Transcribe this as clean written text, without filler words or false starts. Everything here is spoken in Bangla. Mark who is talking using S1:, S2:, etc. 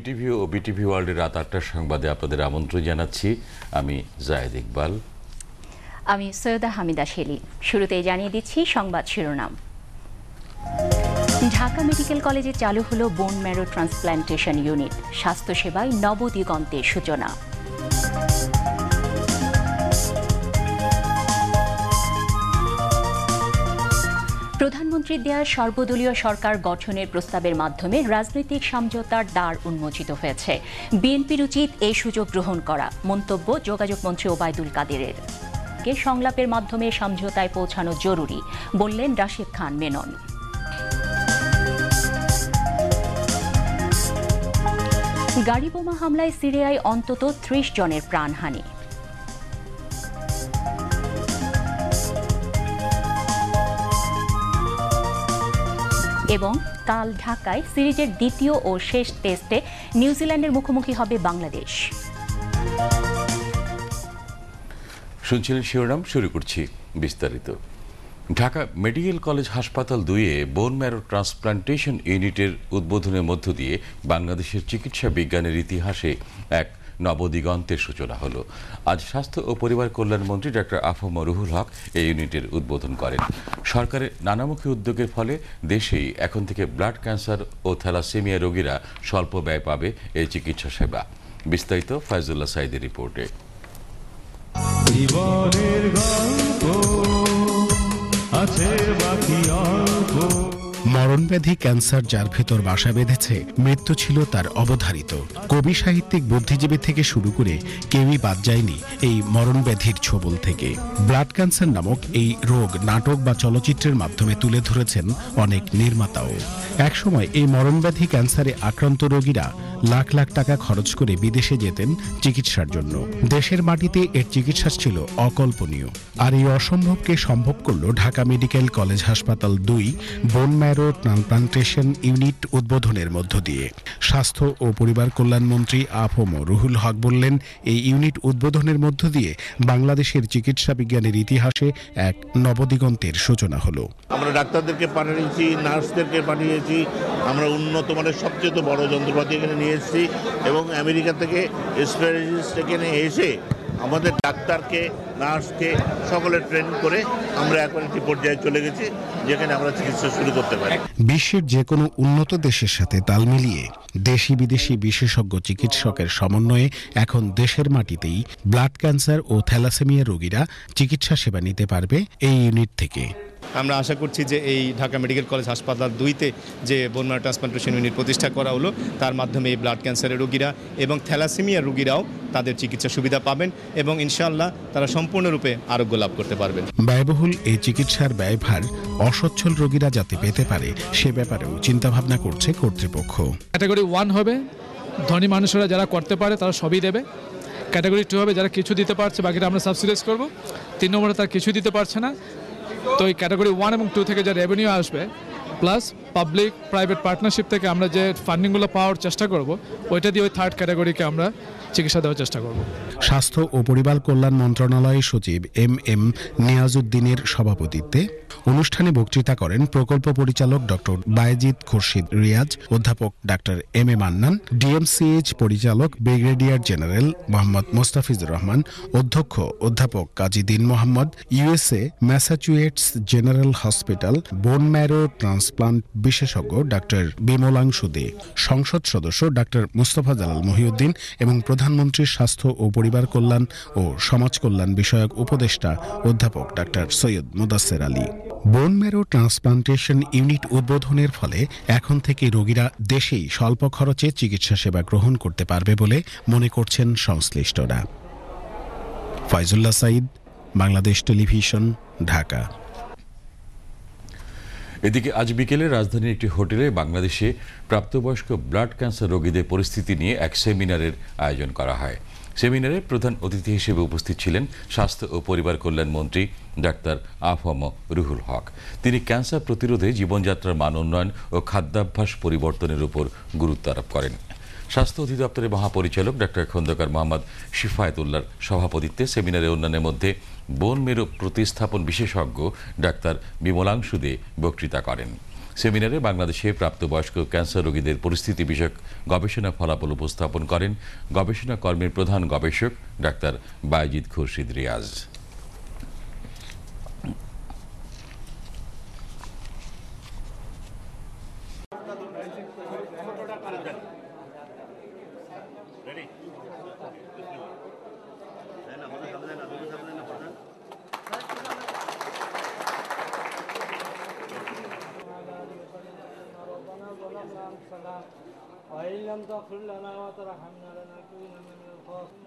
S1: বিটিভি ও বিটিভি ওয়ার্ল্ডের রাত ৮টার সংবাদে আপনাদের আমন্ত্রণ জানাচ্ছি। আমি জায়েদ ইকবাল।
S2: আমি সৈয়দা হামিদা শেলি। শুরুতেই জানিয়ে দিচ্ছি সংবাদ শিরোনাম। ঢাকা মেডিকেল কলেজে চালু হলো বোন ম্যারো ট্রান্সপ্ল্যান্টেশন ইউনিট, স্বাস্থ্যসেবায় নবদিগন্তের সূচনা। প্রধানমন্ত্রীর দেয়া সর্বদলীয় সরকার গঠনের প্রস্তাবের মাধ্যমে রাজনৈতিক সমঝোতার দ্বার উন্মোচিত হয়েছে। বিএনপির উচিত এই সুযোগ গ্রহণ করা, মন্তব্য যোগাযোগ মন্ত্রী ওবায়দুল কাদেরের। সংলাপের মাধ্যমে সমঝোতায় পৌঁছানো জরুরি, বললেন রাশেদ খান মেনন। গাড়ি বোমা হামলায় সিরিয়ায় অন্তত ৩০ জনের প্রাণহানি। এবং কাল ঢাকায় সিরিজের দ্বিতীয় ও শেষ টেস্টে নিউজিল্যান্ডের মুখোমুখি হবে বাংলাদেশ।
S1: শুনছিলেন শিরোনাম, শুরু করছি বিস্তারিত। ঢাকা মেডিকেল কলেজ হাসপাতাল ২-এ বোন ম্যারো ট্রান্সপ্ল্যান্টেশন ইউনিটের উদ্বোধনের মধ্য দিয়ে বাংলাদেশের চিকিৎসা বিজ্ঞানের ইতিহাসে এক নবদিগন্তের সূচনা হলো। আজ স্বাস্থ্য ও পরিবার কল্যাণ মন্ত্রী ডক্টর আফম রুহুল হক এই ইউনিটের উদ্বোধন করেন। সরকারের নানামুখী উদ্যোগের ফলে দেশেই এখন থেকে ব্লাড ক্যান্সার ও থ্যালাসেমিয়া রোগীরা স্বল্প ব্যয় পাবে এই চিকিৎসা সেবা। বিস্তারিত ফায়জুল্লাহ সাইদের রিপোর্টে।
S3: জীবনের গল্প আছে বাকি অল্প। মরণব্যাধি ক্যান্সার যার ভেতর বাসা বেঁধেছে, মৃত্যু ছিল তার অবধারিত। কবি, সাহিত্যিক, বুদ্ধিজীবী থেকে শুরু করে কেউই বাদ যায়নি এই মরণব্যাধির ছোবল থেকে। ব্লাড ক্যান্সার নামক এই রোগ নাটক বা চলচ্চিত্রের মাধ্যমে তুলে ধরেছেন অনেক নির্মাতাও। একসময় এই মরণব্যাধি ক্যান্সারে আক্রান্ত রোগীরা লাখ লাখ টাকা খরচ করে বিদেশে যেতেন চিকিৎসার জন্য। দেশের মাটিতে এর চিকিৎসা ছিল অকল্পনীয়। আর এই অসম্ভবকে সম্ভব করল ঢাকা মেডিকেল কলেজ হাসপাতাল ২ বোন ম্যারো ট্রান্সপ্ল্যান্টেশন ইউনিট উদ্বোধনের মধ্য দিয়ে। স্বাস্থ্য ও পরিবার কল্যাণ মন্ত্রী আফম রুহুল হক বললেন, এই ইউনিট উদ্বোধনের মধ্য দিয়ে বাংলাদেশের চিকিৎসা বিজ্ঞানের ইতিহাসে এক নবদিগন্তের সূচনা হলো।
S4: আমরা ডাক্তারদেরকে পাঠিয়েছি, নার্সদেরকে পাঠিয়েছি, আমরা উন্নত মানের সবচেয়ে বড় যন্ত্রপাতি এখানে নিয়ে এসেছি এবং আমেরিকা থেকে স্পেশালিস্ট এখানে এসে আমাদের ডাক্তারকে, নার্সকে সকলে ট্রেন করে আমরা এখন একটি পর্যায়ে চলে গেছি যেখানে আমরা চিকিৎসা শুরু করতে পারি।
S3: বিশ্বের যে কোনো উন্নত দেশের সাথে তাল মিলিয়ে দেশি বিদেশি বিশেষজ্ঞ চিকিৎসকের সমন্বয়ে এখন দেশের মাটিতেই ব্লাড ক্যান্সার ও থ্যালাসেমিয়া রোগীরা চিকিৎসা সেবা নিতে পারবে এই ইউনিট থেকে।
S5: আমরা আশা করছি যে এই ঢাকা মেডিকেল কলেজ হাসপাতাল ২-তে যে বোন ম্যারো ট্রান্সপ্ল্যান্টেশন ইউনিট প্রতিষ্ঠা করা হলো, তার মাধ্যমে এই ব্লাড ক্যান্সারের রোগীরা এবং থ্যালাসেমিয়া রোগীরাও তাদের চিকিৎসা সুবিধা পাবেন এবং ইনশাআল্লাহ তারা সম্পূর্ণরূপে আরোগ্য লাভ করতে পারবেন।
S3: ব্যয়বহুল এই চিকিৎসার ব্যয়ভার অসচ্ছল রোগীরা যাতে পেতে পারে সে ব্যাপারেও চিন্তাভাবনা করছে কর্তৃপক্ষ।
S6: ক্যাটাগরি 1 হবে ধনী মানুষরা যারা করতে পারে তারা সবই দেবে। ক্যাটাগরি 2 হবে যারা কিছু দিতে পারছে, বাকিটা আমরা সাবসিডাইজ করব। 3 নম্বরে তারা কিছু দিতে পারছে না, তো এই ক্যাটাগরি 1 এবং 2 থেকে যে রেভিনিউ আসবে প্লাস পাবলিক প্রাইভেট পার্টনারশিপ থেকে আমরা যে ফান্ডিংগুলো পাওয়ার চেষ্টা করব, ওইটা দিয়ে ওই থার্ড ক্যাটাগরিকে আমরা চিকিৎসা দেওয়ার চেষ্টা করব।
S3: স্বাস্থ্য ও পরিবার কল্যাণ মন্ত্রণালয়ের সচিব এম নিয়াজউদ্দিনের সভাপতিত্বে অনুষ্ঠানে বক্তৃতা করেন প্রকল্প পরিচালক ডক্টর বায়েজিদ খুরশিদ রিয়াজ, অধ্যাপক doctor M A Mannan, DMCH পরিচালক ব্রিগেডিয়ার জেনারেল মোহাম্মদ মোস্তাফিজুর রহমান, অধ্যক্ষ অধ্যাপক Kazi Din Mohammad, USA Massachusetts General Hospital bone marrow transplant বিশেষজ্ঞ ডাক্তার বিমলাংশু দে, সংসদ সদস্য ডাক্তার মুস্তফা জালাল মহিউদ্দিন এবং প্রধানমন্ত্রীর স্বাস্থ্য ও পরিবার কল্যাণ ও সমাজ কল্যাণ বিষয়ক উপদেষ্টা অধ্যাপক doctor Syed মুদাসসির Ali. Bone marrow transplantation unit উদ্বোধনের ফলে এখন থেকে রোগীরা দেশেই স্বল্প খরচে চিকিৎসা সেবা গ্রহণ করতে পারবে বলে মনে করছেন সংশ্লিষ্টরা। ফায়জুল্লাহ সাইদ, বাংলাদেশ টেলিভিশন, ঢাকা।
S1: এদিকে আজ বিকেলে রাজধানীর একটি হোটেলে বাংলাদেশে প্রাপ্তবয়স্ক ব্লাড ক্যান্সার রোগীদের পরিস্থিতি নিয়ে এক সেমিনারের আয়োজন করা হয়। সেমিনারে প্রধান অতিথি হিসেবে উপস্থিত ছিলেন স্বাস্থ্য ও পরিবার কল্যাণ মন্ত্রী ডাক্তার আফম রুহুল হক। তিনি ক্যান্সার প্রতিরোধে জীবনযাত্রার মান উন্নয়ন ও খাদ্যাভ্যাস পরিবর্তনের উপর গুরুত্ব আরোপ করেন। স্বাস্থ্য অধিদপ্তরের মহাপরিচালক ডাক্তার খন্দকার মোহাম্মদ শিফায়েতুল্লাহর সভাপতিত্বে সেমিনারে অন্যান্যের মধ্যে বোন ম্যারো প্রতিস্থাপন বিশেষজ্ঞ ডাক্তার বিমলাংশু দে বক্তৃতা করেন। সেমিনারে বাংলাদেশে প্রাপ্তবয়স্ক ক্যান্সার রোগীদের পরিস্থিতি বিষয়ক গবেষণা ফলাফল উপস্থাপন করেন গবেষণা কর্মের প্রধান গবেষক ডাক্তার বায়েজিদ খুরশিদ রিয়াজ।
S7: وإن لم تغفر لنا وترحمنا لنكونن من الخاسرين